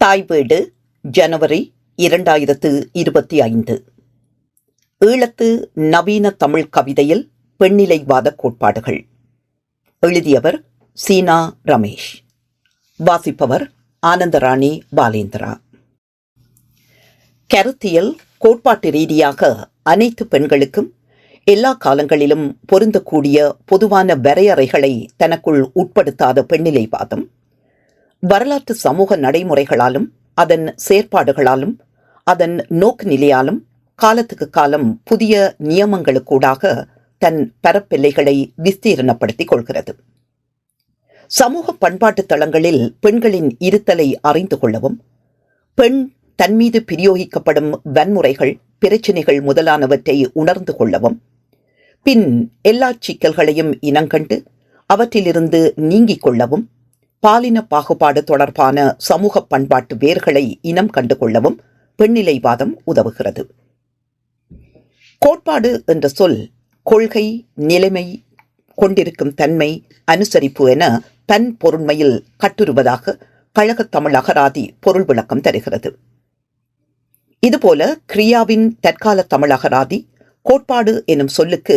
தாய்வீடு ஜனவரி 2025. ஈழத்து நவீன தமிழ் கவிதையில் பெண்ணிலைவாத கோட்பாடுகள். எழுதியவர் சீனா ரமேஷ். வாசிப்பவர் ஆனந்தராணி பாலேந்திரா. கருத்தியல் கோட்பாட்டு ரீதியாக அனைத்து பெண்களுக்கும் எல்லா காலங்களிலும் பொருந்தக்கூடிய பொதுவான வரையறைகளை தனக்குள் உட்படுத்தாத பெண்ணிலைவாதம் வரலாற்று சமூக நடைமுறைகளாலும் அதன் செயற்பாடுகளாலும் அதன் நோக்கு நிலையாலும் காலத்துக்கு காலம் புதிய நியமங்களுக்கூடாக தன் பரப்பெல்லைகளை விஸ்தீரணப்படுத்திக் கொள்கிறது. சமூக பண்பாட்டு தளங்களில் பெண்களின் இருத்தலை அறிந்து கொள்ளவும், பெண் தன்மீது பிரயோகிக்கப்படும் வன்முறைகள், பிரச்சினைகள் முதலானவற்றை உணர்ந்து கொள்ளவும், பின் எல்லா சிக்கல்களையும் இனங்கண்டு அவற்றிலிருந்து நீங்கிக் கொள்ளவும், பாலின பாகுபாடு தொடர்பான சமூக பண்பாட்டு வேர்களை இனம் கண்டு கொள்ளவும் பெண்ணிலைவாதம் உதவுகிறது. கோட்பாடு என்ற சொல் கொள்கை, நிலைமை, கொண்டிருக்கும் தன்மை, அனுசரிப்பு என தன் பொருண்மையில் கட்டுருவதாக கழகத் தமிழ் அகராதி பொருள் விளக்கம் தருகிறது. இதுபோல கிரியாவின் தற்கால தமிழ் அகராதி கோட்பாடு எனும் சொல்லுக்கு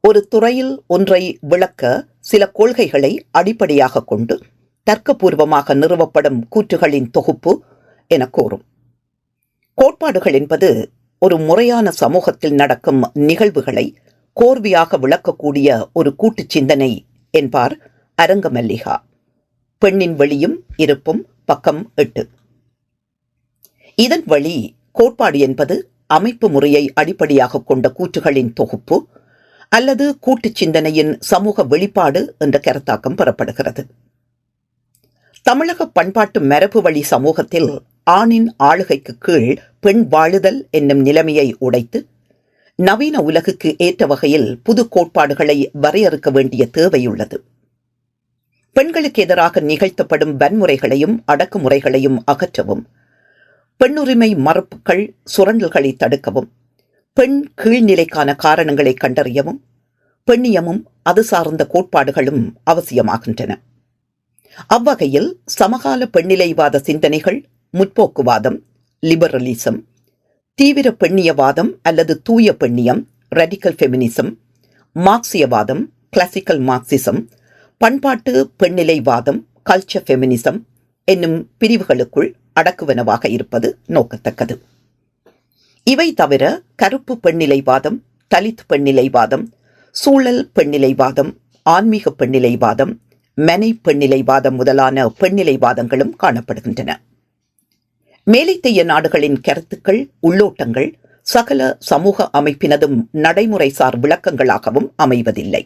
ஒரு துறையில் ஒன்றை விளக்க சில கொள்கைகளை அடிப்படையாக கொண்டு தர்க்கபூர்வமாக நிறுவப்படும் கூற்றுகளின் தொகுப்பு என கூறும். கோட்பாடுகள் என்பது ஒரு முறையான சமூகத்தில் நடக்கும் நிகழ்வுகளை கோர்வையாக விளக்கக்கூடிய ஒரு கூட்டு சிந்தனை என்பார் அரங்க மல்லிகா. பெண்ணின் வெளியும் இருப்பும், பக்கம் 8. இதன் வழி கோட்பாடு என்பது அமைப்பு முறையை அடிப்படையாக கொண்ட கூற்றுகளின் தொகுப்பு அல்லது கூட்டு சிந்தனையின் சமூக வெளிப்பாடு என்ற கருத்தாக்கம் பெறப்படுகிறது. தமிழக பண்பாட்டு மரபு வழி சமூகத்தில் ஆணின் ஆளுகைக்கு கீழ் பெண் வாழுதல் என்னும் நிலைமையை உடைத்து நவீன உலகுக்கு ஏற்ற வகையில் புது கோட்பாடுகளை வரையறுக்க வேண்டிய தேவையுள்ளது. பெண்களுக்கு எதிராக நிகழ்த்தப்படும் வன்முறைகளையும் அடக்குமுறைகளையும் அகற்றவும், பெண்ணுரிமை மறுப்புகள், சுரண்டல்களை தடுக்கவும், பெண் கீழ்நிலைக்கான காரணங்களை கண்டறியவும் பெண்ணியமும் அது சார்ந்த கோட்பாடுகளும் அவசியமாகின்றன. அவ்வகையில் சமகால பெண்ணிலைவாத சிந்தனைகள் முற்போக்குவாதம், லிபரலிசம், தீவிர பெண்ணியவாதம் அல்லது தூய பெண்ணியம், ரடிக்கல் ஃபெமினிசம், மார்க்சியவாதம், கிளாசிக்கல் மார்க்சிசம், பண்பாட்டு பெண்ணிலைவாதம், கல்ச்சர் ஃபெமினிசம் என்னும் பிரிவுகளுக்குள் அடக்குவனவாக இருப்பது நோக்கத்தக்கது. இவை தவிர கருப்பு பெண்ணிலைவாதம், தலித் பெண்ணிலைவாதம், சூழல் பெண்ணிலைவாதம், ஆன்மீக பெண்ணிலைவாதம், மனை பெண்ணிலைவாதம் முதலான பெண்ணிலைவாதங்களும் காணப்படுகின்றன. மேலைத்தேய நாடுகளின் கருத்துக்கள், உள்ளோட்டங்கள் சகல சமூக அமைப்பினதும் நடைமுறைசார் விளக்கங்களாகவும் அமைவதில்லை.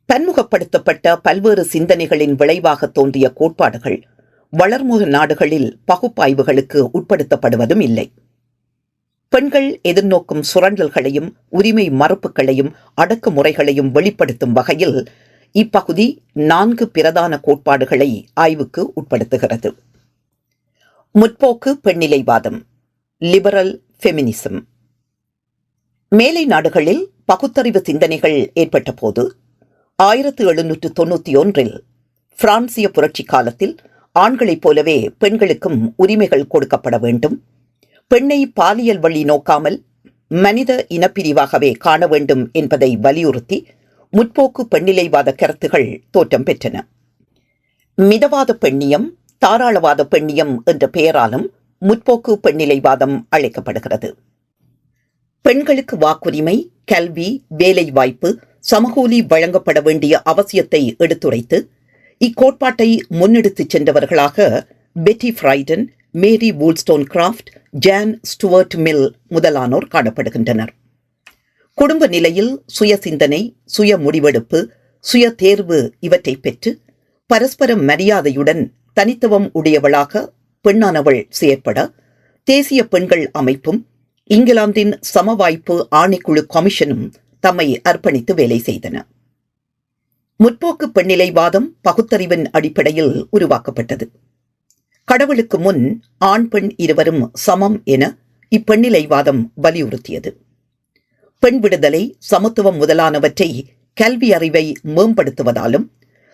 பன்முகப்படுத்தப்பட்ட பல்வேறு சிந்தனைகளின் விளைவாக தோன்றிய கோட்பாடுகள் வளர்முக நாடுகளில் பகுப்பாய்வுகளுக்கு உட்படுத்தப்படுவதும் இல்லை. பெண்கள் எதிர்நோக்கும் சுரண்டல்களையும் உரிமை மறுப்புகளையும் அடக்குமுறைகளையும் வெளிப்படுத்தும் வகையில் இப்பகுதி 4 பிரதான கோட்பாடுகளை ஆய்வுக்கு உட்படுத்துகிறது. முற்போக்கு பெண்ணிலைவாதம், லிபரல் ஃபெமினிசம். மேலை நாடுகளில் பகுத்தறிவு சிந்தனைகள் ஏற்பட்ட போது 1791 பிரான்சிய புரட்சி காலத்தில் ஆண்களைப் போலவே பெண்களுக்கும் உரிமைகள் கொடுக்கப்பட வேண்டும், பெண்ணை பாலியல் வழி நோக்காமல் மனித இனப்பிரிவாகவே காண வேண்டும் என்பதை வலியுறுத்தி முற்போக்கு பெண்ணிலைவாத கருத்துகள் தோற்றம் பெற்றன. மிதவாத பெண்ணியம், தாராளவாத பெண்ணியம் என்ற பெயராலும் முற்போக்கு பெண்ணிலைவாதம் அழைக்கப்படுகிறது. பெண்களுக்கு வாக்குரிமை, கல்வி, வேலைவாய்ப்பு, சமகூலி வழங்கப்பட வேண்டிய அவசியத்தை எடுத்துரைத்து இக்கோட்பாட்டை முன்னெடுத்துச் சென்றவர்களாக பெட்டி ஃப்ரைடன், மேரி வூல்ஸ்டோன்கிராஃப்ட், ஜான் ஸ்டுவர்ட் மில் முதலானோர் காணப்படுகின்றனர். குடும்ப நிலையில் சுய சிந்தனை, சுய முடிவெடுப்பு, சுய தேர்வு இவற்றை பெற்று பரஸ்பர மரியாதையுடன் தனித்துவம் உடையவளாக பெண்ணானவள் செயற்பட தேசிய பெண்கள் அமைப்பும் இங்கிலாந்தின் சமவாய்ப்பு ஆணைக்குழு கமிஷனும் தம்மை அர்ப்பணித்து வேலை செய்தன. முற்போக்கு பெண்ணிலைவாதம் பகுத்தறிவின் அடிப்படையில் உருவாக்கப்பட்டது. கடவுளுக்கு முன் ஆண் பெண் இருவரும் சமம் என இப்பெண்ணிலைவாதம் வலியுறுத்தியது. பெண் விடுதலை, சமத்துவம் முதலானவற்றை கல்வி அறிவை மேம்படுத்துவதாலும்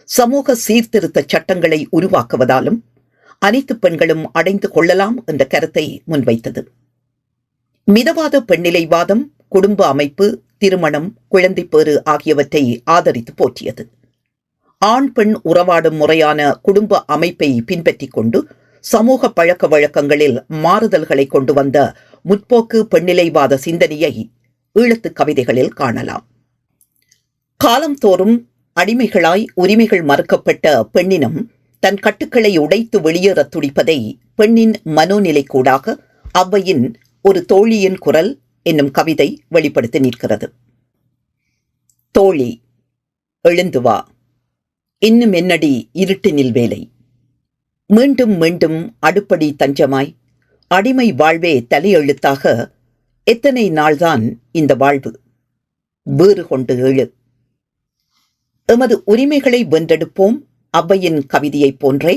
சமூக சீர்திருத்த சட்டங்களை உருவாக்குவதாலும் அனைத்து பெண்களும் அடைந்து கொள்ளலாம் என்ற கருத்தை முன்வைத்தது. மிதவாத பெண்ணிலைவாதம், குடும்ப அமைப்பு, திருமணம், குழந்தைப்பேறு ஆகியவற்றை ஆதரித்து போற்றியது. ஆண் பெண் உறவாடும் முறையான குடும்ப அமைப்பை பின்பற்றிக் கொண்டு சமூக பழக்க வழக்கங்களில் மாறுதல்களை கொண்டு வந்த முற்போக்கு பெண்ணிலைவாத சிந்தனையை ஈழத்து கவிதைகளில் காணலாம். காலந்தோறும் அடிமைகளாய் உரிமைகள் மறுக்கப்பட்ட பெண்ணினம் தன் கட்டுக்களை உடைத்து வெளியேற துடிப்பதை பெண்ணின் மனோநிலைக்கூடாக ஔவையின் ஒரு தோழியின் குரல் என்னும் கவிதை வெளிப்படுத்தி நிற்கிறது. தோழி, எழுந்து வா, இன்னும் என்னடி இருட்டினில் வேலை, மீண்டும் மீண்டும் அடுப்படி தஞ்சமாய் அடிமை வாழ்வே தலையெழுத்தாக, எத்தனை நாள்தான் இந்த வாழ்வு, வேறு கொண்டு எழு. எமது உரிமைகளை வென்றெடுப்போம் ஔவையின் கவிதையைப் போன்றே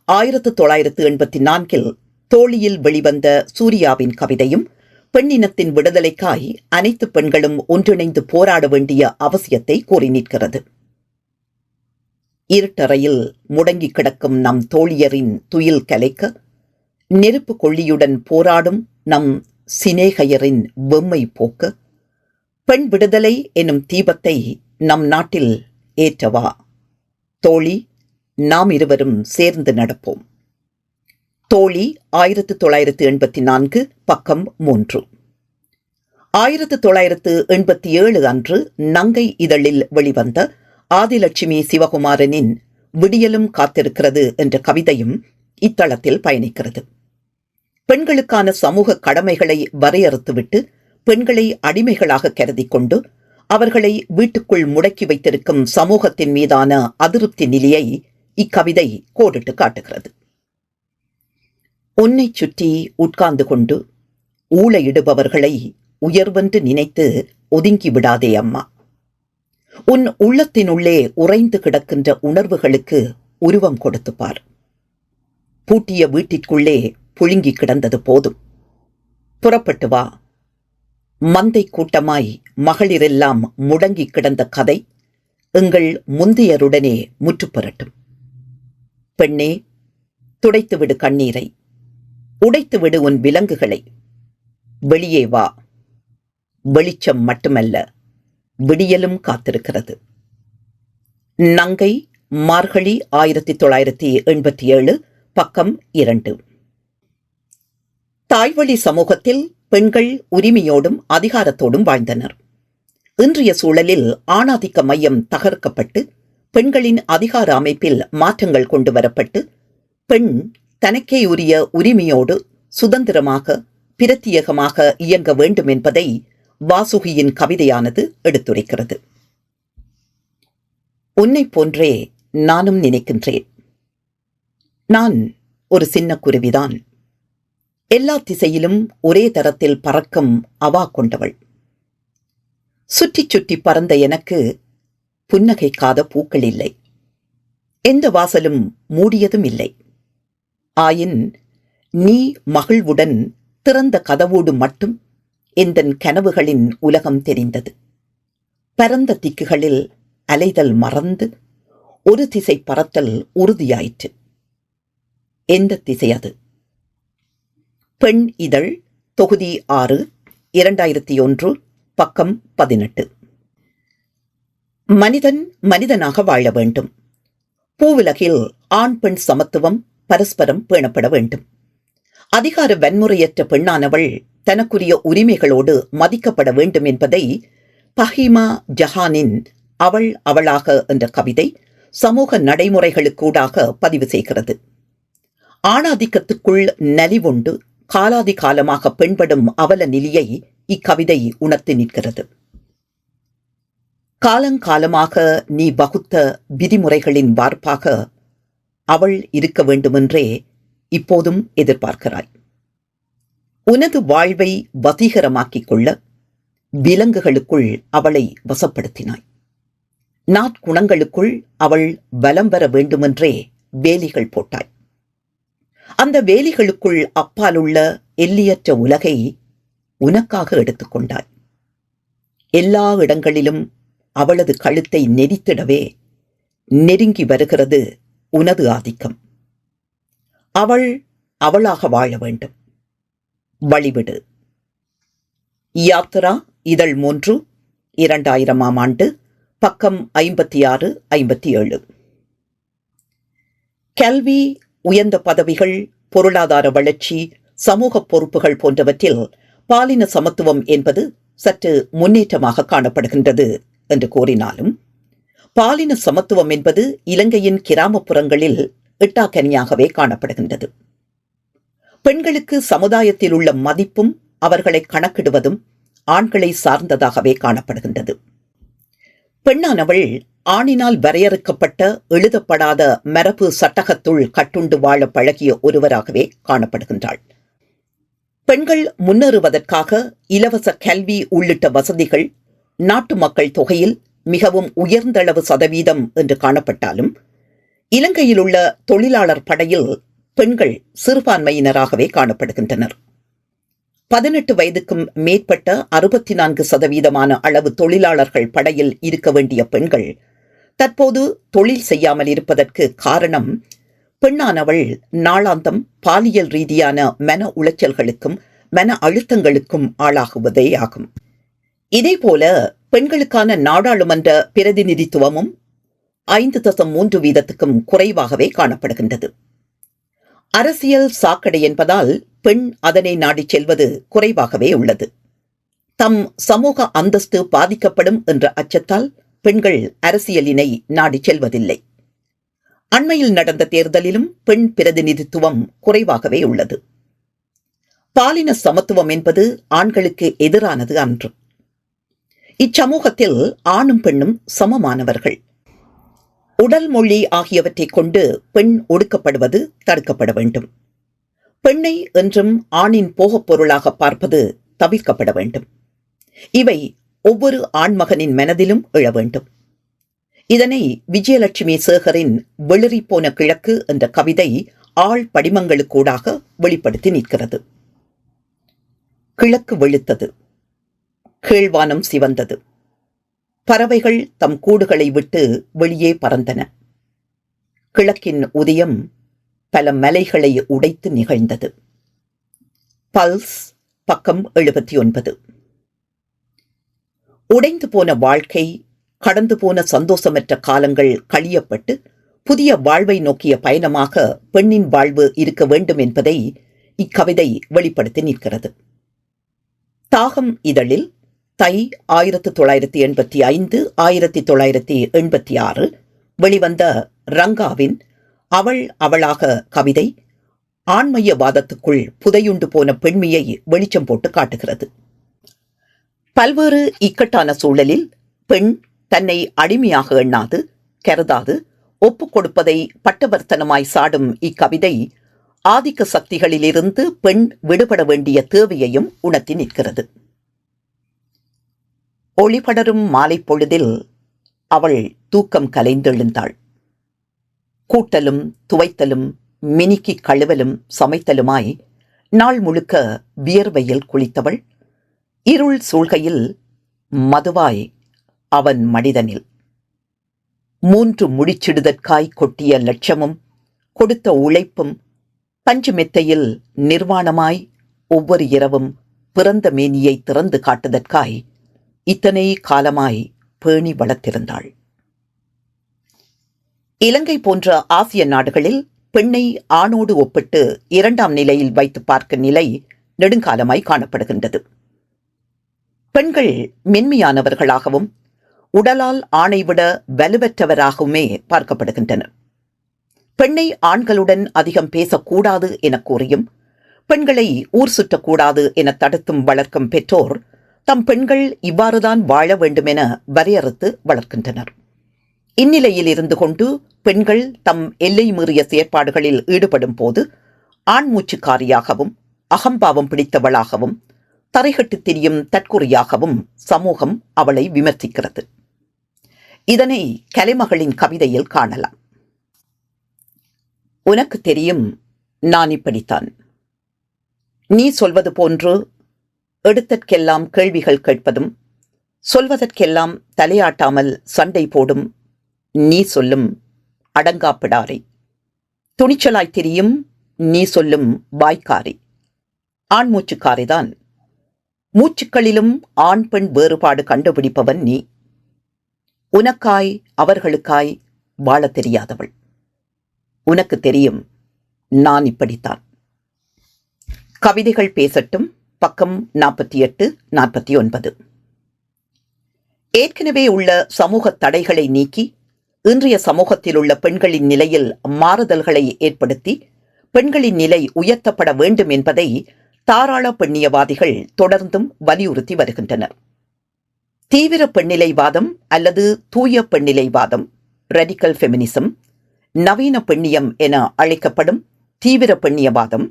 1984 தோழியில் வெளிவந்த சூர்யாவின் கவிதையும் பெண்ணினத்தின் விடுதலைக்காய் அனைத்து பெண்களும் ஒன்றிணைந்து போராட வேண்டிய அவசியத்தை கூறி நிற்கிறது. இருட்டறையில் முடங்கி கிடக்கும் நம் தோழியரின் துயில் கலைக்க, நெருப்பு கொள்ளியுடன் போராடும் நம் சிநேகையரின் வெம்மை போக்க, பெண் விடுதலை எனும் தீபத்தை நம் நாட்டில் ஏற்றவா தோழி, நாம் இருவரும் சேர்ந்து நடப்போம். தோழி 1984 பக்கம் 3. 1987 அன்று நங்கை இதழில் வெளிவந்த ஆதிலட்சுமி சிவகுமாரனின் விடியலும் காத்திருக்கிறது என்ற கவிதையும் இத்தளத்தில் பயணிக்கிறது. பெண்களுக்கான சமூக கடமைகளை வரையறுத்துவிட்டு பெண்களை அடிமைகளாக கருதி கொண்டு அவர்களை வீட்டுக்குள் முடக்கி வைத்திருக்கும் சமூகத்தின் மீதான அதிருப்தி நிலையை இக்கவிதை கோடிட்டு காட்டுகிறது. உன்னை சுற்றி உட்கார்ந்து கொண்டு ஊளையிடுபவர்களை உயர்வென்று நினைத்து ஒதுங்கி விடாதே அம்மா. உன் உள்ளத்தினுள்ளே உறைந்து கிடக்கின்ற உணர்வுகளுக்கு உருவம் கொடுத்து பார். பூட்டிய வீட்டிற்குள்ளே புழுங்கி கிடந்தது போதும், புறப்பட்டு வா. மந்தை கூட்டமாய் மகளிரெல்லாம் முடங்கி கிடந்த கதை எங்கள் முந்தையருடனே முற்றுப்பெறட்டும். பெண்ணே, துடைத்துவிடு கண்ணீரை, உடைத்துவிடு உன் விலங்குகளை, வெளியே வா. வெளிச்சம் மட்டுமல்ல, விடியலும் காத்திருக்கிறது. நங்கை, மார்கழி 1987 பக்கம் 2. தாய்வழி சமூகத்தில் பெண்கள் உரிமையோடும் அதிகாரத்தோடும் வாழ்ந்தனர். இன்றைய சூழலில் ஆணாதிக்க மையம் தகர்க்கப்பட்டு பெண்களின் அதிகார அமைப்பில் மாற்றங்கள் கொண்டு வரப்பட்டு பெண் தனக்கே உரிய உரிமையோடு சுதந்திரமாக பிரத்தியேகமாக இயங்க வேண்டும் என்பதை வாசுகியின் கவிதையானது எடுத்துரைக்கிறது. உன்னை போன்றே நானும் நினைக்கின்றேன். நான் ஒரு சின்ன குருவிதான். எல்லா திசையிலும் ஒரே தரத்தில் பறக்கும் அவா கொண்டவள். சுற்றி சுற்றி பறந்த எனக்கு புன்னகைக்காத பூக்கள் இல்லை, எந்த வாசலும் மூடியதும் இல்லை. ஆயின் நீ மகிழ்வுடன் திறந்த கதவோடு மட்டும் எந்தன் கனவுகளின் உலகம் தெரிந்தது. பரந்த திக்குகளில் அலைதல் மறந்து ஒரு திசை பறத்தல் உறுதியாயிற்று. எந்த திசை அது? பெண் இதழ், தொகுதி 6, 2001 பக்கம் 18. மனிதன் மனிதனாக வாழ வேண்டும். பூவுலகில் ஆண் பெண் சமத்துவம் பரஸ்பரம் பேணப்பட வேண்டும். அதிகார வன்முறையற்ற பெண்ணானவள் தனக்குரிய உரிமைகளோடு மதிக்கப்பட வேண்டும் என்பதை பஹீமா ஜஹானின் அவள் அவளாக என்ற கவிதை சமூக நடைமுறைகளுக்கூடாக பதிவு செய்கிறது. ஆணாதிக்கத்துக்குள் நலிவுண்டு காலாதி காலமாக பெண்படும் அவல நிலையை இக்கவிதை உணர்த்தி நிற்கிறது. காலங்காலமாக நீ வகுத்த விதிமுறைகளின் வார்ப்பாக அவள் இருக்க வேண்டுமென்றே இப்போதும் எதிர்பார்க்கிறாய். உனது வாழ்வை வசீகரமாக்கிக் கொள்ள விலங்குகளுக்குள் அவளை வசப்படுத்தினாய். நாட்குணங்களுக்குள் அவள் வலம் வர வேண்டுமென்றே வேலிகள் போட்டாய். அந்த வேலிகளுக்குள் அப்பாலுள்ள எல்லையற்ற உலகை உனக்காக எடுத்துக்கொண்டாய். எல்லா இடங்களிலும் அவளது கழுத்தை நெரித்திடவே நெருங்கி வருகிறது உனது ஆதிக்கம். அவள் அவளாக வாழ வேண்டும். வழிவிடு. யாத்ரா இதழ் 3, 2000ஆம் ஆண்டு, பக்கம் 56, 57. கல்வி, உயர்ந்த பதவிகள், பொருளாதார வளர்ச்சி, சமூக பொறுப்புகள் போன்றவற்றில் பாலின சமத்துவம் என்பது சற்று முன்னேற்றமாக காணப்படுகின்றது என்று கூறினாலும், பாலின சமத்துவம் என்பது இலங்கையின் கிராமப்புறங்களில் எட்டாக்கனியாகவே காணப்படுகின்றது. பெண்களுக்கு சமுதாயத்தில் உள்ள மதிப்பும் அவர்களை கணக்கிடுவதும் ஆண்களை சார்ந்ததாகவே காணப்படுகின்றது. பெண்ணானவள் ஆணினால் வரையறுக்கப்பட்ட எழுதப்படாத மரபு சட்டகத்துள் கட்டுண்டு வாழ பழகிய ஒருவராகவே காணப்படுகின்றாள். பெண்கள் முன்னேறுவதற்காக இலவச கல்வி உள்ளிட்ட வசதிகள் நாட்டு மக்கள் தொகையில் மிகவும் உயர்ந்தளவு சதவீதம் என்று காணப்பட்டாலும், இலங்கையில் உள்ள தொழிலாளர் படையில் பெண்கள் சிறுபான்மையினராகவே காணப்படுகின்றனர். 18 வயதுக்கும் மேற்பட்ட 64% அளவு தொழிலாளர்கள் படையில் இருக்க வேண்டிய பெண்கள் தற்போது தொழில் செய்யாமல் இருப்பதற்கு காரணம், பெண்ணானவள் நாளாந்தம் பாலியல் ரீதியான மன உளைச்சல்களுக்கும் மன அழுத்தங்களுக்கும் ஆளாகுவதேயாகும். இதேபோல பெண்களுக்கான நாடாளுமன்ற பிரதிநிதித்துவமும் 5.3% குறைவாகவே காணப்படுகின்றது. அரசியல் சாக்கடை என்பதால் பெண் அதனை நாடிச் செல்வது குறைவாகவே உள்ளது. தம் சமூக அந்தஸ்து பாதிக்கப்படும் என்ற அச்சத்தால் பெண்கள் அரசியலினை நாடிச் செல்வதில்லை. அண்மையில் நடந்த தேர்தலிலும் பெண் பிரதிநிதித்துவம் குறைவாகவே உள்ளது. பாலின சமத்துவம் என்பது ஆண்களுக்கு எதிரானது அன்று. இச்சமூகத்தில் ஆணும் பெண்ணும் சமமானவர்கள். உடல் மொழி ஆகியவற்றை கொண்டு பெண் ஒடுக்கப்படுவது தடுக்கப்பட வேண்டும். பெண்ணை என்றும் ஆணின் போகப் பொருளாக பார்ப்பது தவிர்க்கப்பட வேண்டும். இவை ஒவ்வொரு ஆண்மகனின் மனதிலும் எழ வேண்டும். இதனை விஜயலட்சுமி சேகரின் வெளிறி போன கிழக்கு என்ற கவிதை ஆழ் படிமங்களுக்கூடாக வெளிப்படுத்தி நிற்கிறது. கிழக்கு வெளுத்தது, கீழ்வானம் சிவந்தது, பறவைகள் தம் கூடுகளை விட்டு வெளியே பறந்தன. கிழக்கின் உதயம் பல மலைகளை உடைத்து நிகழ்ந்தது. பல்ஸ், பக்கம் 79. உடைந்து போன வாழ்க்கை, கடந்து போன சந்தோஷமற்ற காலங்கள் கழியப்பட்டு புதிய வாழ்வை நோக்கிய பயணமாக பெண்ணின் வாழ்வு இருக்க வேண்டும் என்பதை இக்கவிதை வெளிப்படுத்தி நிற்கிறது. தாகம் இதழில் தை 1985, 1986 வெளிவந்த ரங்காவின் அவள் அவளாக கவிதை ஆண்மையவாதத்துக்குள் புதையுண்டு போன பெண்மையை வெளிச்சம் போட்டு காட்டுகிறது. பல்வேறு இக்கட்டான சூழலில் பெண் தன்னை அடிமையாக எண்ணாது, கருதாது, ஒப்புக் கொடுப்பதை பட்டவர்த்தனமாய் சாடும் இக்கவிதை ஆதிக்க சக்திகளிலிருந்து பெண் விடுபட வேண்டிய தேவையையும் உணர்த்தி நிற்கிறது. ஒளிபடரும் மாலை பொழுதில் அவள் தூக்கம் கலைந்தெழுந்தாள். கூட்டலும் துவைத்தலும் மினுக்கி கழுவலும் சமைத்தலுமாய் நாள் முழுக்க வியர்வையில் குளித்தவள் இருள் சூழ்கையில் மதுவாய் அவன் மனிதனில் 3 முடிச்சிடுதற்காய் கொட்டிய லட்சமும் கொடுத்த உழைப்பும் பஞ்சு மெத்தையில் நிர்வாணமாய் ஒவ்வொரு இரவும் பிறந்த மேனியை திறந்து காட்டுதற்காய் இத்தனை காலமாய் பேணி வளர்த்திருந்தாள். இலங்கை போன்ற ஆசிய நாடுகளில் பெண்ணை ஆணோடு ஒப்பிட்டு 2ஆம் நிலையில் வைத்து பார்க்கும் நிலை நெடுங்காலமாய் காணப்படுகின்றது. பெண்கள் மென்மையானவர்களாகவும் உடலால் ஆணை விட வலுவற்றவராகவுமே பார்க்கப்படுகின்றனர். பெண்ணை ஆண்களுடன் அதிகம் பேசக்கூடாது என கூறியும் பெண்களை ஊர் சுற்றக்கூடாது என தடுத்தும் வளர்க்கும் பெற்றோர் தம் பெண்கள் இவ்வாறுதான் வாழ வேண்டும் என வரையறுத்து வளர்க்கின்றனர். இந்நிலையில் இருந்து கொண்டு பெண்கள் தம் எல்லை மீறிய செயற்பாடுகளில் ஈடுபடும் போது ஆண்மூச்சுக்காரியாகவும் அகம்பாவம் பிடித்தவளாகவும் தரைகட்டு திரியும் தற்குறியாகவும் சமூகம் அவளை விமர்சிக்கிறது. இதனை கலைமகளின் கவிதையில் காணலாம். உனக்கு தெரியும், நான் இப்படித்தான். நீ சொல்வது போன்று எடுத்தற்கெல்லாம் கேள்விகள் கேட்பதும் சொல்வதற்கெல்லாம் தலையாட்டாமல் சண்டை போடும் நீ சொல்லும் அடங்காப்பிடாரை துணிச்சலாய் திரியும் நீ சொல்லும் வாய்க்காரி. ஆண் மூச்சுக்காரிதான். மூச்சுக்களிலும் ஆண் பெண் வேறுபாடு கண்டுபிடிப்பவன் நீ. உனக்காய் அவர்களுக்காய் வாழத் தெரியாதவள். உனக்கு தெரியும், நான் இப்படித்தான். கவிதைகள் பேசட்டும். பக்கம் 48, 49. ஏற்கனவே உள்ள சமூக தடைகளை நீக்கி இன்றைய சமூகத்தில் உள்ள பெண்களின் நிலையில் மாறுதல்களை ஏற்படுத்தி பெண்களின் நிலை உயர்த்தப்பட வேண்டும் என்பதை தாராள பெண்ணியவாதிகள் தொடர்ந்தும் வலியுறுத்தி வருகின்றனர். தீவிர பெண்ணிலைவாதம் அல்லது தூய பெண்ணிலைவாதம், ரெடிக்கல் ஃபெமினிசம், நவீன பெண்ணியம் என அழைக்கப்படும் தீவிர பெண்ணியவாதம்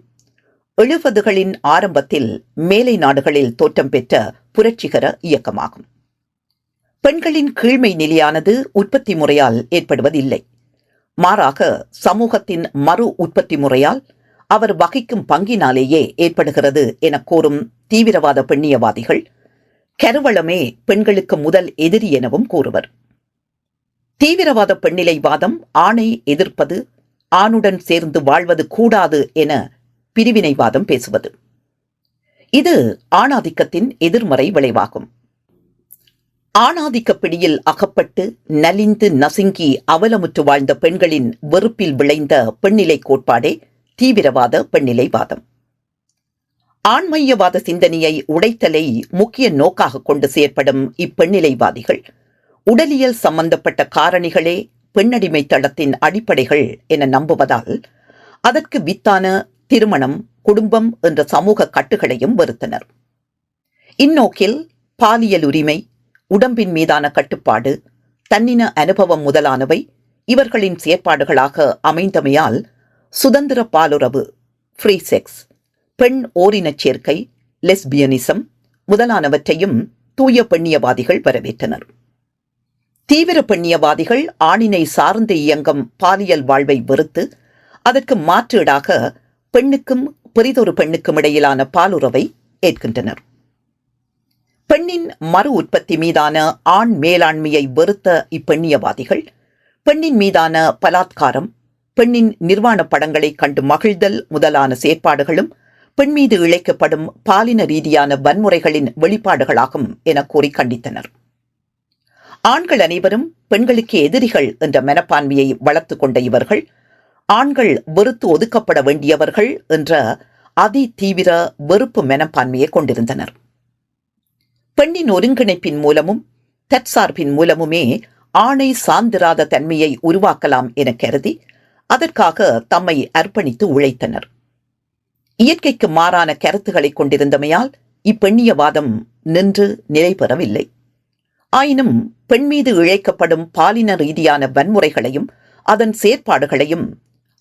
70களின் ஆரம்பத்தில் மேலை நாடுகளில் தோற்றம் பெற்ற புரட்சிகர இயக்கமாகும். பெண்களின் கீழ்மை நிலையானது உற்பத்தி முறையால் ஏற்படுவதில்லை. மாறாக சமூகத்தின் மறு உற்பத்தி முறையால் அவர் வகிக்கும் பங்கினாலேயே ஏற்படுகிறது என கூறும் தீவிரவாத பெண்ணியவாதிகள் கருவளமே பெண்களுக்கு முதல் எதிரி எனவும் கூறுவர். தீவிரவாத பெண்ணிலைவாதம் ஆணை எதிர்ப்பது, ஆணுடன் சேர்ந்து வாழ்வது கூடாது என பிரிவினைவாதம் பேசுவது. இது ஆணாதிக்கத்தின் எதிர்மறை விளைவாகும். ஆணாதிக்க பிடியில் அகப்பட்டு நலிந்து நசுங்கி அவலமுற்று வாழ்ந்த பெண்களின் வெறுப்பில் விளைந்த பெண்ணிலை கோட்பாடே தீவிரவாத பெண்ணிலைவாதம். ஆண்மையவாத சிந்தனையை உடைத்தலை முக்கிய நோக்காக கொண்டு செயற்படும் இப்பெண்ணிலைவாதிகள் உடலியல் சம்பந்தப்பட்ட காரணிகளே பெண்ணடிமை தளத்தின் அடிப்படைகள் என நம்புவதால் அதற்கு வித்தான திருமணம், குடும்பம் என்ற சமூக கட்டுகளையும் வெறுத்தனர். இந்நோக்கில் பாலியல் உரிமை, உடம்பின் மீதான கட்டுப்பாடு, தன்னின அனுபவம் முதலானவை இவர்களின் செயற்பாடுகளாக அமைந்தமையால் சுதந்திர பாலுறவு, ஃப்ரீ செக்ஸ், பெண் ஓரினச் சேர்க்கை, லெஸ்பியனிசம் முதலானவற்றையும் தூய பெண்ணியவாதிகள் வரவேற்றனர். தீவிர பெண்ணியவாதிகள் ஆணினை சார்ந்து இயங்கும் பாலியல் வாழ்வை வெறுத்து அதற்கு மாற்றீடாக பெண்ணுக்கும் பெரிதொரு பெண்ணுக்கும் இடையிலான பாலுறவை ஏற்கின்றனர். பெண்ணின் மறு உற்பத்தி மீதான ஆண் மேலாண்மையை வெறுத்த இப்பெண்ணியவாதிகள் பெண்ணின் மீதான பலாத்காரம், பெண்ணின் நிர்வாண படங்களை கண்டு மகிழ்தல் முதலான செயற்பாடுகளும் பெண் மீது இழைக்கப்படும் பாலின ரீதியான வன்முறைகளின் வெளிப்பாடுகளாகும் என கூறி கண்டித்தனர். ஆண்கள் அனைவரும் பெண்களுக்கு எதிரிகள் என்ற மனப்பான்மையை வளர்த்து கொண்ட இவர்கள் ஆண்கள் வெறுத்து ஒதுக்கப்பட வேண்டியவர்கள் என்ற அதி தீவிர வெறுப்பு மனப்பான்மையை கொண்டிருந்தனர். பெண்ணின் ஒருங்கிணைப்பின் மூலமும் தற்சார்பின் மூலமுமே ஆணை சார்ந்திராத தன்மையை உருவாக்கலாம் என கருதி அதற்காக தம்மை அர்ப்பணித்து உழைத்தனர். இயற்கைக்கு மாறான கருத்துக்களை கொண்டிருந்தமையால் இப்பெண்ணியவாதம் நின்று நிலை பெறவில்லை. ஆயினும் பெண் மீது இழைக்கப்படும் பாலின ரீதியான வன்முறைகளையும் அதன் செயற்பாடுகளையும்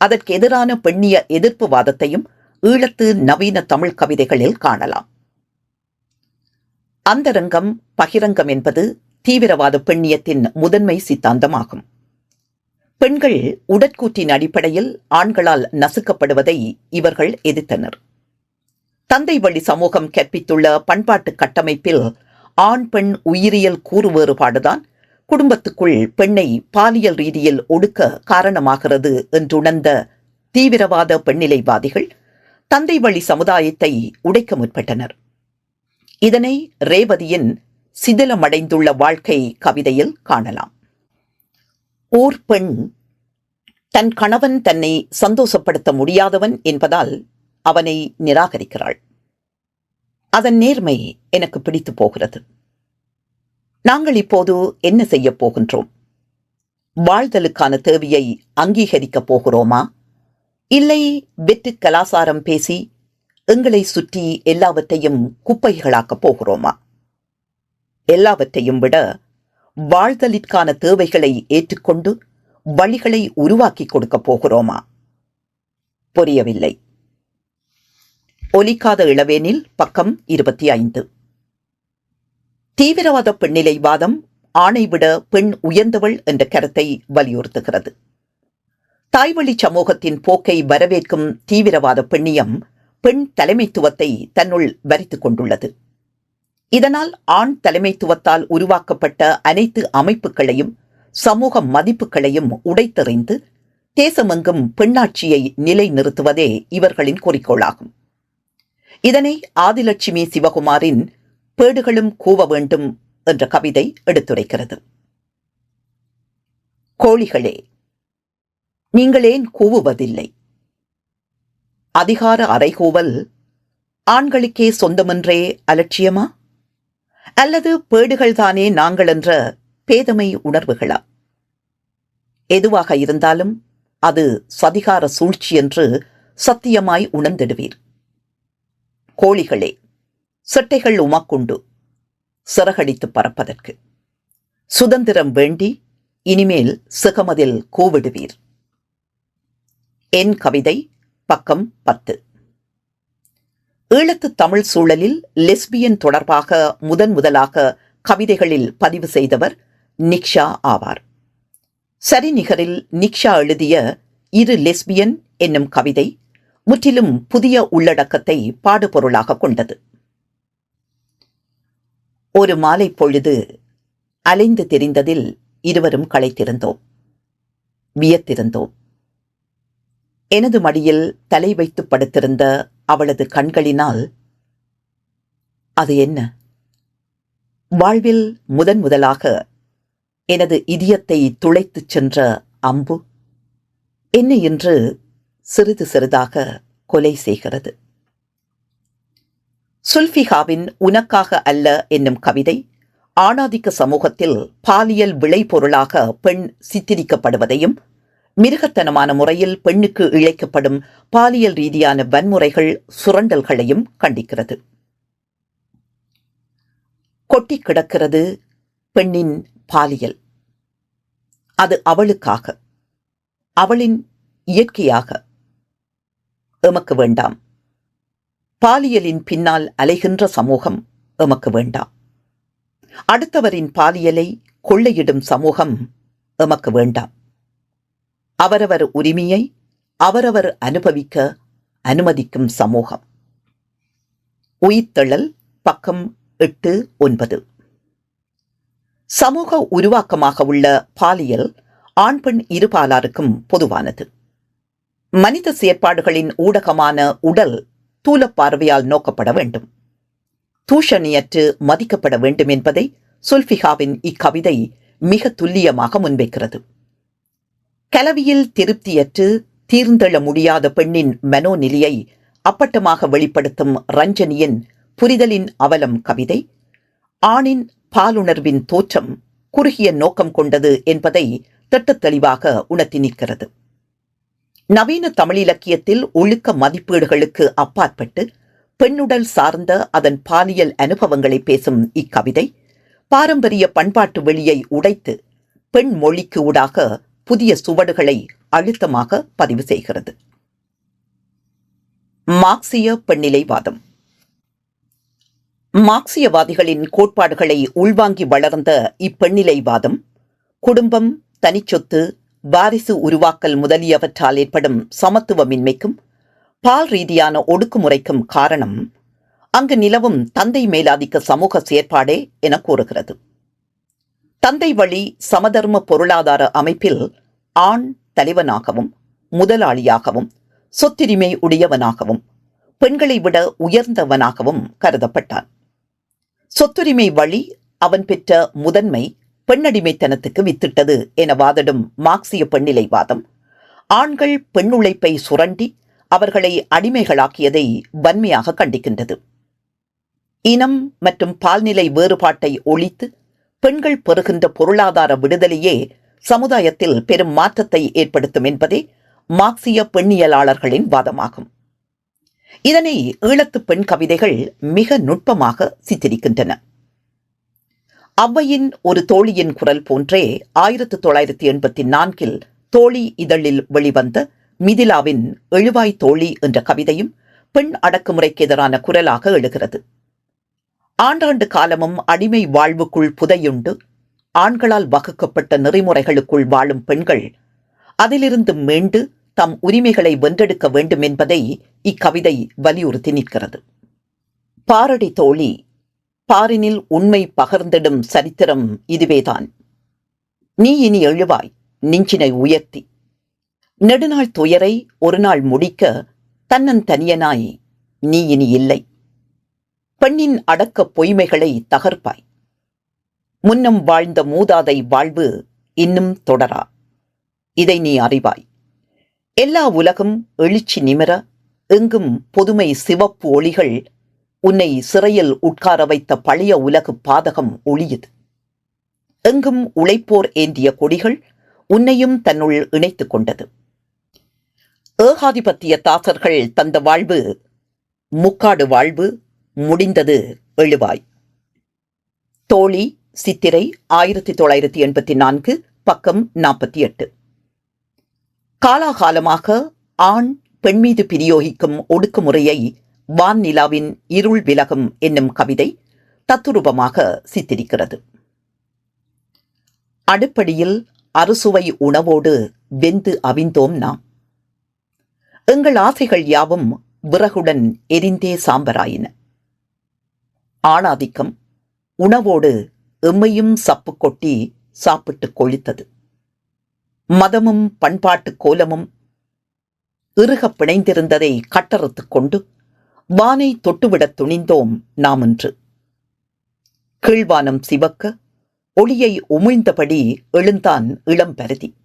அதற்கு எதிரான பெண்ணிய எதிர்ப்பு வாதத்தையும் ஈழத்து நவீன தமிழ் கவிதைகளில் காணலாம். அந்தரங்கம் பகிரங்கம் என்பது தீவிரவாத பெண்ணியத்தின் முதன்மை சித்தாந்தமாகும். பெண்கள் உடற்கூற்றின் அடிப்படையில் ஆண்களால் நசுக்கப்படுவதை இவர்கள் எதிர்த்தனர். தந்தை வழி சமூகம் கற்பித்துள்ள பண்பாட்டு கட்டமைப்பில் ஆண் பெண் உயிரியல் கூறு வேறுபாடுதான் குடும்பத்துக்குள் பெண்ணை பாலியல் ரீதியில் ஒடுக்க காரணமாகிறது என்றுணர்ந்த தீவிரவாத பெண்ணிலைவாதிகள் தந்தை வழி சமுதாயத்தை உடைக்க முற்பட்டனர். இதனை ரேவதியின் சிதிலமடைந்துள்ள வாழ்க்கை கவிதையில் காணலாம். ஓர் பெண் தன் கணவன் தன்னை சந்தோஷப்படுத்த முடியாதவன் என்பதால் அவனை நிராகரிக்கிறாள். அதன் நேர்மை எனக்கு பிடித்து போகிறது. நாங்கள் இப்போது என்ன செய்யப் போகின்றோம்? வாழ்தலுக்கான தேவையை அங்கீகரிக்கப் போகிறோமா, இல்லை வெற்று கலாசாரம் பேசி எங்களை சுற்றி எல்லாவற்றையும் குப்பைகளாக்கப் போகிறோமா? எல்லாவற்றையும் விட வாழ்தலிற்கான தேவைகளை ஏற்றுக்கொண்டு வழிகளை உருவாக்கி கொடுக்கப் போகிறோமா? புரியவில்லை. ஒலிக்காத இளவேனில் பக்கம் 25. தீவிரவாத பெண்ணிலைவாதம் ஆணை விட பெண் உயர்ந்தவள் என்ற கருத்தை வலியுறுத்துகிறது. தாய்வழி சமூகத்தின் போக்கை வரவேற்கும் தீவிரவாத பெண்ணியம் பெண் தலைமைத்துவத்தை தன்னுள் வரித்துக் கொண்டுள்ளது. இதனால் ஆண் தலைமைத்துவத்தால் உருவாக்கப்பட்ட அனைத்து அமைப்புகளையும் சமூக மதிப்புகளையும் உடைத்தெறிந்து தேசமெங்கும் பெண்ணாட்சியை நிலைநிறுத்துவதே இவர்களின் குறிக்கோளாகும். இதனை ஆதிலட்சுமி சிவகுமாரின் பேடுகளும் கூவ வேண்டும் என்ற கவிதை எடுத்துரைக்கிறது. கோழிகளே, நீங்கள் ஏன் கூவுவதில்லை? அதிகார அறைகூவல் ஆண்களுக்கே சொந்தமென்றே அலட்சியமா? அல்லது பேடுகள்தானே நாங்கள் என்ற பேதமை உணர்வுகளா? எதுவாக இருந்தாலும் அது சதிகார சூழ்ச்சி என்று சத்தியமாய் உணர்ந்திடுவீர். கோழிகளே, செட்டைகள் உமக்குண்டு சிறகடித்து பறப்பதற்கு. சுதந்திரம் வேண்டி இனிமேல் சிகமதில் கூவிடுவீர். என் கவிதை, பக்கம் 10. ஈழத்து தமிழ் சூழலில் லெஸ்பியன் தொடர்பாக முதலாக கவிதைகளில் பதிவு செய்தவர் நிக்ஷா ஆவார். சரிநிகரில் நிக்ஷா எழுதிய இரு லெஸ்பியன் என்னும் கவிதை முற்றிலும் புதிய உள்ளடக்கத்தை பாடுபொருளாக கொண்டது. ஒரு மாலை பொழுது அலைந்து திரிந்ததில் இருவரும் களைத்திருந்தோம், வியத்திருந்தோம். எனது மடியில் தலை வைத்து படுத்திருந்த அவளது கண்களினால், அது என்ன? வாழ்வில் முதலாக எனது இதயத்தை துளைத்துச் சென்ற அம்பு என்னை இன்று சிறிது சிறிதாக கொலை செய்கிறது. சுல்ஃபிகாவின் உனக்காக அல்ல என்னும் கவிதை ஆணாதிக்க சமூகத்தில் பாலியல் விளைபொருளாக பெண் சித்தரிக்கப்படுவதையும், மிருகத்தனமான முறையில் பெண்ணுக்கு இழைக்கப்படும் பாலியல் ரீதியான வன்முறைகள், சுரண்டல்களையும் கண்டிக்கிறது. கொட்டி கிடக்கிறது பெண்ணின் பாலியல். அது அவளுக்காக, அவளின் இயற்கையாக. எமக்கு வேண்டாம். பாலியலின் பின்னால் அலைகின்ற சமூகம் எமக்கு வேண்டாம். அடுத்தவரின் பாலியலை கொள்ளையிடும் சமூகம் எமக்கு வேண்டாம். அவரவர் உரிமையை அவரவர் அனுபவிக்க அனுமதிக்கும் சமூகம். உயிர்த்தெழல், பக்கம் 8, 9. சமூக உருவாக்கமாக உள்ள பாலியல் ஆண் பெண் இருபாலாருக்கும் பொதுவானது. மனித செயற்பாடுகளின் ஊடகமான உடல் தூல பார்வையால் நோக்கப்பட வேண்டும், தூஷணியற்று மதிக்கப்பட வேண்டும் என்பதை சுல்ஃபிகாவின் இக்கவிதை மிக துல்லியமாக முன்வைக்கிறது. கலவியில் திருப்தியற்று தீர்ந்தெழ முடியாத பெண்ணின் மனோநிலையை அப்பட்டமாக வெளிப்படுத்தும் ரஞ்சனியின் புரிதலின் அவலம் கவிதை ஆணின் பாலுணர்வின் தோற்றம் குறுகிய நோக்கம் கொண்டது என்பதை திட்டத்தெளிவாக உணர்த்தி நிற்கிறது. நவீன தமிழிலக்கியத்தில் ஒழுக்க மதிப்பீடுகளுக்கு அப்பாற்பட்டு பெண்ணுடல் சார்ந்த அதன் பாலியல் அனுபவங்களை பேசும் இக்கவிதை பாரம்பரிய பண்பாட்டு வெளியை உடைத்து பெண் மொழிக்கு ஊடாக புதிய சுவடுகளை அழுத்தமாக பதிவு செய்கிறது. மார்க்சிய பெண்ணிலைவாதம். மார்க்சியவாதிகளின் கோட்பாடுகளை உள்வாங்கி வளர்ந்த இப்பெண்ணிலைவாதம் குடும்பம், தனிச்சொத்து, வாரிசு உருவாக்கல் முதலியவற்றால் ஏற்படும் சமத்துவமின்மைக்கும் பால் ரீதியான ஒடுக்குமுறைக்கும் காரணம் அங்கு நிலவும் தந்தை மேலாதிக்க சமூக செயற்பாடே என கூறுகிறது. தந்தை வழி சமதர்ம பொருளாதார அமைப்பில் ஆண் தலைவனாகவும் முதலாளியாகவும் சொத்துரிமை உடையவனாகவும் பெண்களை விட உயர்ந்தவனாகவும் கருதப்பட்டான். சொத்துரிமை வழி அவன் பெற்ற முதன்மை பெண்ணடிமைத்தனத்துக்கு வித்திட்டது என வாதிடும் மார்க்சிய பெண்ணிலைவாதம் ஆண்கள் பெண் உழைப்பை சுரண்டி அவர்களை அடிமைகளாக்கியதை வன்மையாக கண்டிக்கின்றது. இனம் மற்றும் பால்நிலை வேறுபாட்டை ஒழித்து பெண்கள் பெறுகின்ற பொருளாதார விடுதலையே சமுதாயத்தில் பெரும் மாற்றத்தை ஏற்படுத்தும் என்பதே மார்க்சிய பெண்ணியலாளர்களின் வாதமாகும். இதனை ஈழத்து பெண் கவிதைகள் மிக நுட்பமாக சித்தரிக்கின்றன. ஔவையின் ஒரு தோழியின் குரல் போன்றே 1984 தோழி இதழில் வெளிவந்த மிதிலாவின் எழுவாய் தோழி என்ற கவிதையும் பெண் அடக்குமுறைக்கு எதிரான குரலாக எழுகிறது. ஆண்டாண்டு காலமும் அடிமை வாழ்வுக்குள் புதையுண்டு ஆண்களால் வகுக்கப்பட்ட நெறிமுறைகளுக்குள் வாழும் பெண்கள் அதிலிருந்து மீண்டு தம் உரிமைகளை வென்றெடுக்க வேண்டும் என்பதை இக்கவிதை வலியுறுத்தி நிற்கிறது. பாரடி தோழி, பாரினில் உண்மை பகர்ந்திடும் சரித்திரம் இதுவேதான். நீ இனி எழுவாய் நெஞ்சினை உயர்த்தி, நெடுநாள் துயரை ஒரு நாள் முடிக்க தன்னந்தனியனாய் நீ இனி இல்லை. பெண்ணின் அடக்க பொய்மைகளை தகர்ப்பாய். முன்னம் வாழ்ந்த மூதாதை வாழ்வு இன்னும் தொடரா. இதை நீ அறிவாய். எல்லா உலகும் எழுச்சி நிமிர, எங்கும் புதுமை சிவப்பு ஒளிகள் உன்னை சிறையில் உட்கார வைத்த பழைய உலகு பாதகம் ஒளியுது. எங்கும் உழைப்போர் ஏந்திய கொடிகள் உன்னையும் தன்னுள் இணைத்துக் கொண்டது. ஏகாதிபத்திய தாசர்கள் தந்த வாழ்வு முக்காடு வாழ்வு முடிந்தது. எழுவாய். தோழி, சித்திரை 1984, பக்கம் 48. காலாகாலமாக ஆண் பெண் மீது பிரயோகிக்கும் ஒடுக்குமுறையை வான் நிலாவின் இருள் விலகும் என்னும் கவிதை தத்துரூபமாக சித்தரிக்கிறது. அடுப்படியில் அறுசுவை உணவோடு வெந்து அவிந்தோம் நாம். எங்கள் ஆசைகள் யாவும் விறகுடன் எரிந்தே சாம்பராயின. ஆணாதிக்கம் உணவோடு எம்மையும் சப்பு கொட்டி சாப்பிட்டு கொழித்தது. மதமும் பண்பாட்டு கோலமும் இறுக பிணைந்திருந்ததை கட்டறுத்துக் கொண்டு வானை தொட்டுவிடத் துணிந்தோம் நாம் இன்று. கீழ்வானம் சிவக்க ஒளியை உமிழ்ந்தபடி எழுந்தான் இளம்பருதி.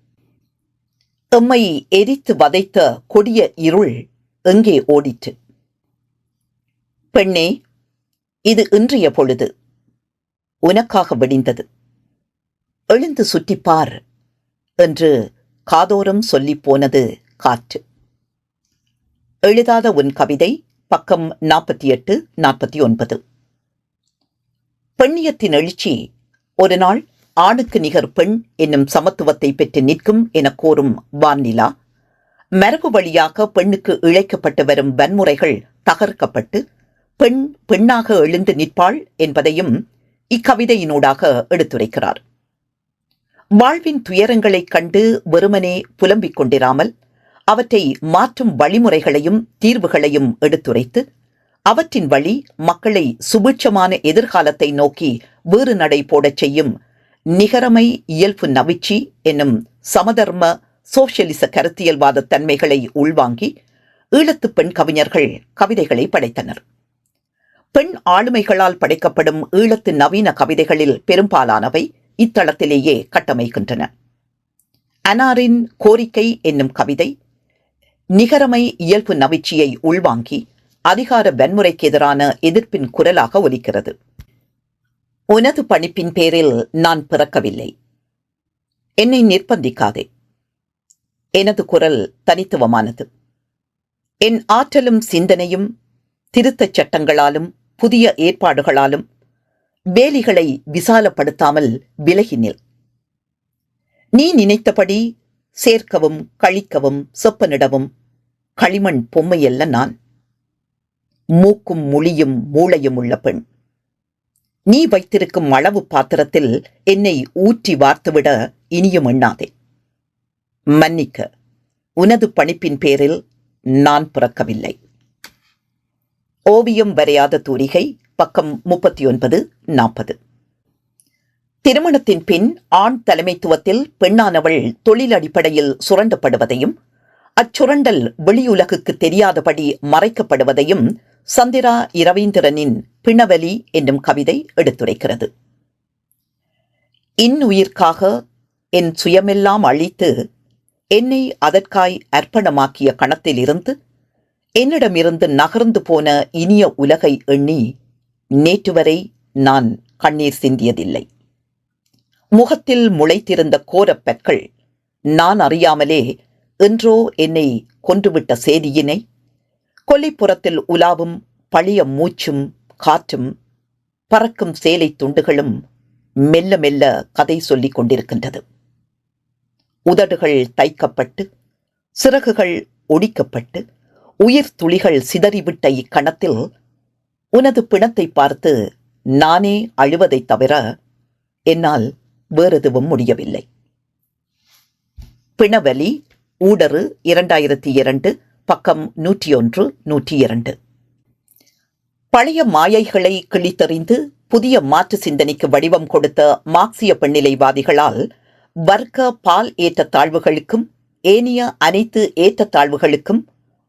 எம்மை எரித்து வதைத்த கொடிய இருள் எங்கே ஓடிற்று? பெண்ணே, இது இன்றைய பொழுது உனக்காக வெடிந்தது. எழுந்து சுற்றிப்பார் என்று காதோரம் சொல்லிப் போனது காற்று. எழுதாத உன் கவிதை, பக்கம் 48, 49. பெண்ணியத்தின் எழுச்சி ஒரு நாள் ஆணுக்கு நிகர் பெண் என்னும் சமத்துவத்தை பெற்று நிற்கும் என கோரும் வான்நிலா, மரபு வழியாக பெண்ணுக்கு இழைக்கப்பட்டு வரும் வன்முறைகள் தகர்க்கப்பட்டு பெண் பெண்ணாக எழுந்து நிற்பாள் என்பதையும் இக்கவிதையினூடாக எடுத்துரைக்கிறார். வாழ்வின் துயரங்களைக் கண்டு வெறுமனே புலம்பிக் கொண்டிராமல் அவற்றை மாற்றும் வழிமுறைகளையும் தீர்வுகளையும் எடுத்துரைத்து அவற்றின் வழி மக்களை சுபிட்சமான எதிர்காலத்தை நோக்கி வேறு நடை போடச் செய்யும் நிகரமை இயல்பு நவிச்சி என்னும் சமதர்ம சோசியலிச கருத்தியல்வாத தன்மைகளை உள்வாங்கி ஈழத்து பெண் கவிஞர்கள் கவிதைகளை படைத்தனர். பெண் ஆளுமைகளால் படைக்கப்படும் ஈழத்து நவீன கவிதைகளில் பெரும்பாலானவை இத்தளத்திலேயே கட்டமைக்கின்றன. அனாரின் கோரிக்கை என்னும் கவிதை நிகரமை இயல்பு நவிச்சியை உள்வாங்கி அதிகார வன்முறைக்கு எதிரான எதிர்ப்பின் குரலாக ஒலிக்கிறது. உனது பணிப்பின் பேரில் நான் பிறக்கவில்லை. என்னை நிர்பந்திக்காதே. எனது குரல் தனித்துவமானது. என் ஆற்றலும் சிந்தனையும் திருத்தச் சட்டங்களாலும் புதிய ஏற்பாடுகளாலும் வேலிகளை விசாலப்படுத்தாமல் விலகி நில். நீ நினைத்தபடி சேர்க்கவும் கழிக்கவும் செப்பனிடவும் களிமண் பொம்மையல்ல நான். மூக்கும் மொழியும் மூளையும் உள்ள பெண். நீ வைத்திருக்கும் அளவு பாத்திரத்தில் என்னை ஊற்றி வார்த்துவிட இனியும் எண்ணாதே. மன்னிக்க, உனது பணிப்பின் பேரில் நான் பிறக்கவில்லை. ஓவியம் வரையாத தூரிகை, பக்கம் 39, 40. திருமணத்தின் பின் ஆண் தலைமைத்துவத்தில் பெண்ணானவள் தொழில் அடிப்படையில் சுரண்டப்படுவதையும் அச்சுரண்டல் வெளியுலகுக்கு தெரியாதபடி மறைக்கப்படுவதையும் சந்திரா இரவீந்திரனின் பிணவலி என்னும் கவிதை எடுத்துரைக்கிறது. இன்னுயிர்க்காக என் சுயமெல்லாம் அழித்து என்னை அதற்காய் அர்ப்பணமாக்கிய கணத்திலிருந்து என்னிடமிருந்து நகர்ந்து போன இனிய உலகை எண்ணி நேற்று வரை நான் கண்ணீர் சிந்தியதில்லை. முகத்தில் முளைத்திருந்த கோரப்பற்கள் நான் அறியாமலே என்றோ என்னை கொன்றுவிட்ட சேதியினை கொல்லைப்புறத்தில் உலாவும் பழைய மூச்சும் காற்றும் பறக்கும் சேலை துண்டுகளும் மெல்ல மெல்ல கதை சொல்லிக் கொண்டிருக்கின்றது. உதடுகள் தைக்கப்பட்டு சிறகுகள் ஒடிக்கப்பட்டு உயிர் துளிகள் சிதறிவிட்ட இக்கணத்தில் உனது பிணத்தை பார்த்து நானே அழுவதைத் தவிர என்னால் வேறெதுவும் முடியவில்லை. பிணவலி, ஊடறு 2002, பக்கம் 101, 102. பழைய மாயைகளை கிழித்தெறிந்து புதிய மாற்று சிந்தனைக்கு வடிவம் கொடுத்த மார்க்சிய பெண்ணிலைவாதிகளால் வர்க்க பால் ஏற்ற தாழ்வுகளுக்கும் ஏனைய அனைத்து ஏற்றத்தாழ்வுகளுக்கும்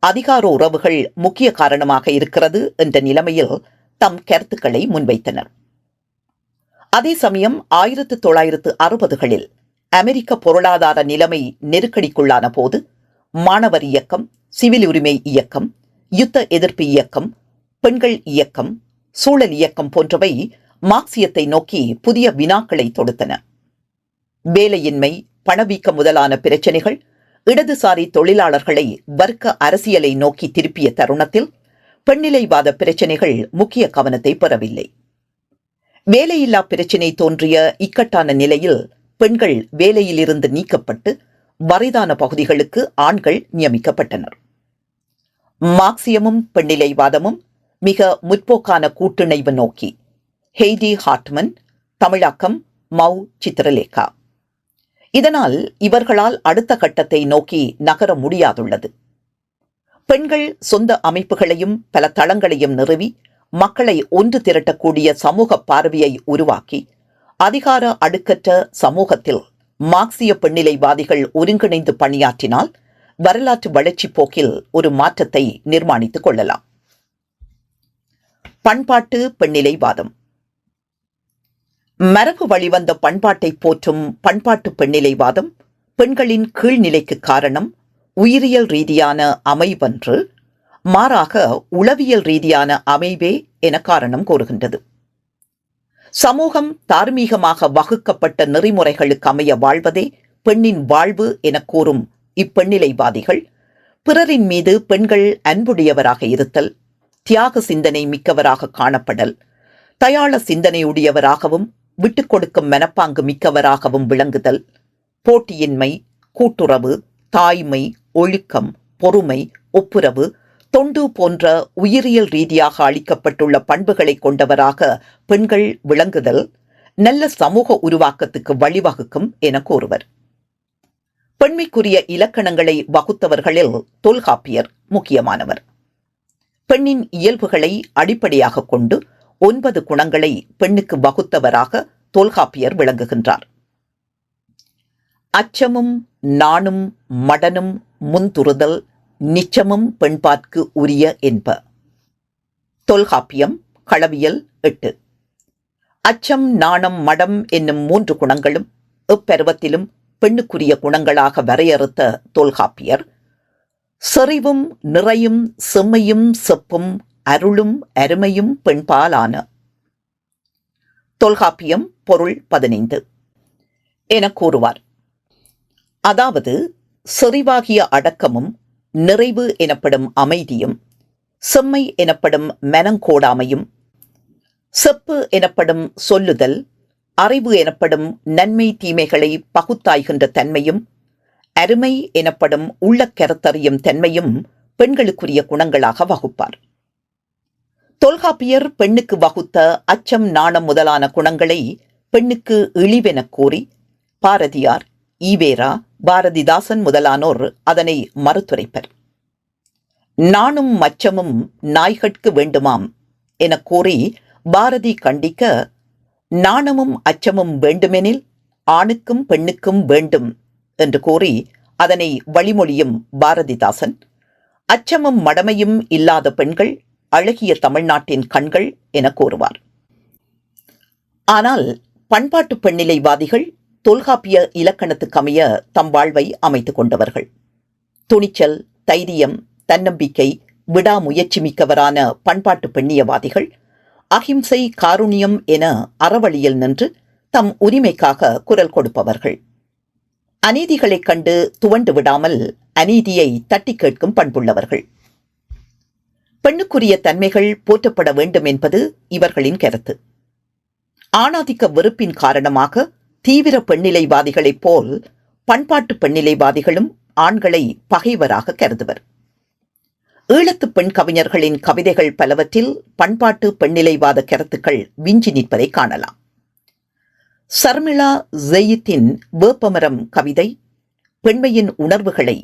அதிகார உறவுகள் முக்கிய காரணமாக இருக்கிறது என்ற நிலைமையில் தம் கருத்துக்களை முன்வைத்தனர். அதே சமயம் 1960களில் அமெரிக்க பொருளாதார நிலைமை நெருக்கடிக்குள்ளான போது மாணவர் இயக்கம், சிவில் உரிமை இயக்கம், யுத்த எதிர்ப்பு இயக்கம், பெண்கள் இயக்கம், சூழல் இயக்கம் போன்றவை மார்க்சியத்தை நோக்கி புதிய வினாக்களை தொடுத்தன. வேலையின்மை, பணவீக்கம் முதலான பிரச்சனைகள் இடதுசாரி தொழிலாளர்களை வர்க்க அரசியலை நோக்கி திருப்பிய தருணத்தில் பெண்ணிலைவாத பிரச்சனைகள் முக்கிய கவனத்தை பெறவில்லை. வேலையில்லா பிரச்சினை தோன்றிய இக்கட்டான நிலையில் பெண்கள் வேலையிலிருந்து நீக்கப்பட்டு வறிதான பகுதிகளுக்கு ஆண்கள் நியமிக்கப்பட்டனர். மார்க்சியமும் பெண்ணிலைவாதமும் மிக முற்போக்கான கூட்டிணைவு நோக்கி. ஹெய்டி ஹார்ட்மன், தமிழாக்கம் மௌ சித்திரலேகா. இதனால் இவர்களால் அடுத்த கட்டத்தை நோக்கி நகர முடியாதுள்ளது. பெண்கள் சொந்த அமைப்புகளையும் பல தளங்களையும் நிறுவி மக்களை ஒன்று திரட்டக்கூடிய சமூக பார்வையை உருவாக்கி அதிகார அடுக்கற்ற சமூகத்தில் மார்க்சிய பெண்ணிலைவாதிகள் ஒருங்கிணைந்து பணியாற்றினால் வரலாற்று வளர்ச்சி போக்கில் ஒரு மாற்றத்தை நிர்மாணித்துக் கொள்ளலாம். பண்பாட்டு பெண்ணிலைவாதம். மரபு வழிவந்த பண்பாட்டை போற்றும் பண்பாட்டு பெண்ணிலைவாதம் பெண்களின் கீழ்நிலைக்கு காரணம் உயிரியல் ரீதியான அமைவன்று, மாறாக உளவியல் ரீதியான அமைவே என காரணம் கூறுகின்றது. சமூகம் தார்மீகமாக வகுக்கப்பட்ட நெறிமுறைகளுக்கு அமைய வாழ்வதே பெண்ணின் வாழ்வு என கூறும் இப்பெண்ணிலைவாதிகள் பிறரின் மீது பெண்கள் அன்புடையவராக இருத்தல், தியாக சிந்தனை மிக்கவராக காணப்படல், தயாள சிந்தனையுடையவராகவும் விட்டுக் கொடுக்கும் மனப்பாங்கு மிக்கவராகவும் விளங்குதல், போட்டியின்மை, கூட்டுறவு, தாய்மை, ஒழுக்கம், பொறுமை, ஒப்புரவு, தொண்டு போன்ற உயிரியல் ரீதியாக அளிக்கப்பட்டுள்ள பண்புகளை கொண்டவராக பெண்கள் விளங்குதல் நல்ல சமூக உருவாக்கத்துக்கு வழிவகுக்கும் என கூறுவர். பெண்மைக்குரிய இலக்கணங்களை வகுத்தவர்களில் தொல்காப்பியர் முக்கியமானவர். பெண்ணின் இயல்புகளை அடிப்படையாக கொண்டு 9 குணங்களை பெண்ணுக்கு வகுத்தவராக தொல்காப்பியர் விளங்குகின்றார். அச்சமும் நாணும் மடனும் முன்துறுதல் நிச்சமும் பெண்பாற்கு உரிய என்ப. தொல்காப்பியம் களவியல் 8. அச்சம், நாணம், மடம் என்னும் 3 குணங்களும் எப்பருவத்திலும் பெண்ணுக்குரிய குணங்களாக வரையறுத்த தொல்காப்பியர் செறிவும் நிறையும் செம்மையும் செப்பும் அருளும் அருமையும் பெண்பாலான. தொல்காப்பியம் பொருள் 15 என கூறுவார். அதாவது செறிவாகிய அடக்கமும், நிறைவு எனப்படும் அமைதியும், செம்மை எனப்படும் மனங்கோடாமையும், செப்பு எனப்படும் சொல்லுதல், அறிவு எனப்படும் நன்மை தீமைகளை பகுத்தாய்கின்ற தன்மையும், அருமை எனப்படும் உள்ள கருத்தறியும் தன்மையும் பெண்களுக்குரிய குணங்களாக வகுப்பார். தொல்காப்பியர் பெண்ணுக்கு வகுத்த அச்சம், நாணம் முதலான குணங்களை பெண்ணுக்கு இழிவெனக் கூறி பாரதியார், ஈவேரா, பாரதிதாசன் முதலானோர் அதனை மறுத்துரைப்பர். நாணும் மச்சமும் நாய்கட்கு வேண்டுமாம் என கூறி பாரதி கண்டிக்க, நாணமும் அச்சமும் வேண்டுமெனில் ஆணுக்கும் பெண்ணுக்கும் வேண்டும் என்று கூறி அதனை வழிமொழியும் பாரதிதாசன், அச்சமும் மடமையும் இல்லாத பெண்கள் அழகிய தமிழ்நாட்டின் கண்கள் என கூறுவார். ஆனால் பண்பாட்டு பெண்ணிலைவாதிகள் தொல்காப்பிய இலக்கணத்துக்கமைய தம் வாழ்வை அமைத்துக் கொண்டவர்கள். துணிச்சல், தைரியம், தன்னம்பிக்கை, விடாமுயற்சி மிக்கவரான பண்பாட்டு பெண்ணியவாதிகள் அகிம்சை, காருண்யம் என அறவழியில் நின்று தம் உரிமைக்காக குரல் கொடுப்பவர்கள். அநீதிகளைக் கண்டு துவண்டு விடாமல் அநீதியை தட்டி கேட்கும் பண்புள்ளவர்கள். பெண்ணுக்குரிய தன்மைகள் போற்றப்பட வேண்டும் என்பது இவர்களின் கருத்து. ஆணாதிக்க வெறுப்பின் காரணமாக தீவிர பெண்ணிலைவாதிகளைப் போல் பண்பாட்டு பெண்ணிலைவாதிகளும் ஆண்களை பகைவராக கருதுவர். ஈழத்து பெண் கவிஞர்களின் கவிதைகள் பலவற்றில் பண்பாட்டு பெண்ணிலைவாத கருத்துக்கள் விஞ்சி நிற்பதை காணலாம். சர்மிளா ஜெயித்தின் வேப்பமரம் கவிதை பெண்மையின் உணர்வுகளை,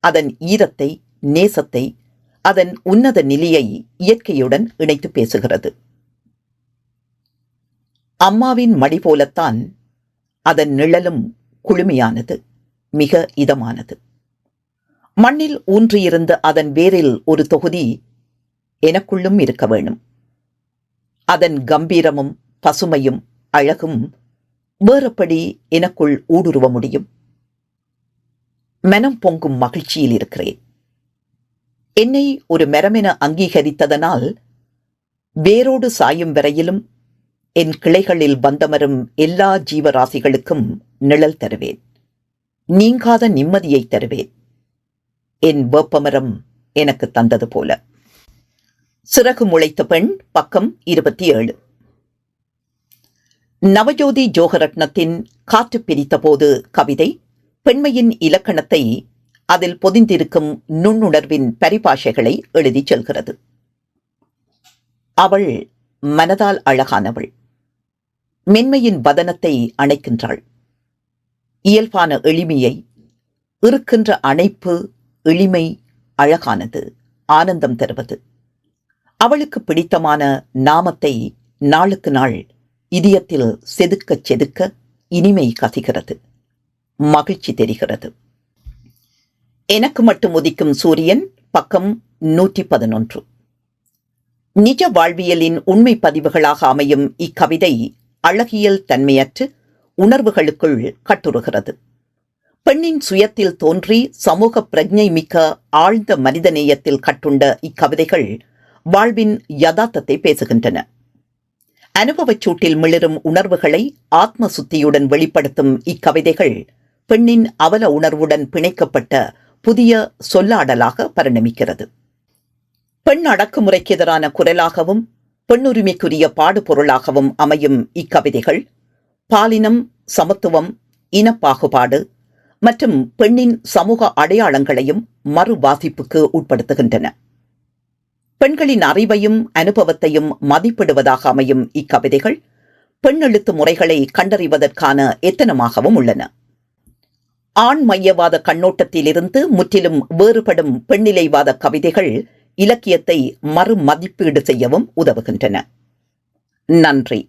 அதன் ஈரத்தை, நேசத்தை, அதன் உன்னத நிலையை இயற்கையுடன் இணைத்து பேசுகிறது. அம்மாவின் மடி போலத்தான் அதன் நிழலும் குளுமையானது, மிக இதமானது. மண்ணில் ஊன்றியிருந்த அதன் வேரில் ஒரு தொகுதி எனக்குள்ளும் இருக்க வேணும். அதன் கம்பீரமும் பசுமையும் அழகும் வேறப்படி எனக்குள் ஊடுருவ முடியும். மனம் பொங்கும் மகிழ்ச்சியில் இருக்கிறேன். என்னை ஒரு மரமென அங்கீகரித்ததனால் வேரோடு சாயும் வரையிலும் என் கிளைகளில் வந்தமரும் எல்லா ஜீவராசிகளுக்கும் நிழல் தருவேன். நீங்காத நிம்மதியை தருவேன். என் வேப்பமரம் எனக்கு தந்தது போல. சிறகு முளைத்த பெண், பக்கம் 27. நவஜோதி ஜோகரட்னத்தின் காற்று பிரித்த போது கவிதை பெண்மையின் இலக்கணத்தை, அதில் பொதிந்திருக்கும் நுண்ணுணர்வின் பரிபாஷைகளை எழுதிச் செல்கிறது. அவள் மனதால் அழகானவள். மென்மையின் வதனத்தை அணைக்கின்றாள். இயல்பான எளிமையை, இருக்கின்ற அணைப்பு, எளிமை அழகானது, ஆனந்தம் தருவது. அவளுக்கு பிடித்தமான நாமத்தை நாளுக்கு நாள் இதயத்தில் செதுக்கச் செதுக்க இனிமை கசிகிறது, மகிழ்ச்சி தெரிகிறது. எனக்கு மட்டும் உதிக்கும் சூரியன், பக்கம் 111. நிஜ வாழ்வியலின் உண்மை பதிவுகளாக அமையும் இக்கவிதை அழகியல் தன்மையற்று உணர்வுகளுக்குள் கட்டுறுகிறது. பெண்ணின் சுயத்தில் தோன்றி சமூக பிரஜை மிக்க ஆழ்ந்த மனிதநேயத்தில் கட்டுண்ட இக்கவிதைகள் வாழ்வின் யதார்த்தத்தை பேசுகின்றன. அனுபவச் சூட்டில் மிளிரும் உணர்வுகளை ஆத்ம சுத்தியுடன் வெளிப்படுத்தும் இக்கவிதைகள் பெண்ணின் அவல உணர்வுடன் பிணைக்கப்பட்ட புதிய சொல்லாடலாக பரிணமிக்கிறது. பெண் அடக்குமுறைக்கு எதிரான குரலாகவும் பெண்ணுரிமைக்குரிய பாடுபொருளாகவும் அமையும் இக்கவிதைகள் பாலினம், சமத்துவம், இனப்பாகுபாடு மற்றும் பெண்ணின் சமூக அடையாளங்களையும் மறுவாசிப்புக்கு உட்படுத்துகின்றன. பெண்களின் அறிவையும் அனுபவத்தையும் மதிப்பிடுவதாக அமையும் இக்கவிதைகள் பெண் எழுத்து முறைகளை கண்டறிவதற்கான எத்தனமாகவும் உள்ளன. ஆண் மையவாத கண்ணோட்டத்திலிருந்து முற்றிலும் வேறுபடும் பெண்ணிலைவாத கவிதைகள் இலக்கியத்தை மறுமதிப்பீடு செய்யவும் உதவுகின்றன. நன்றி.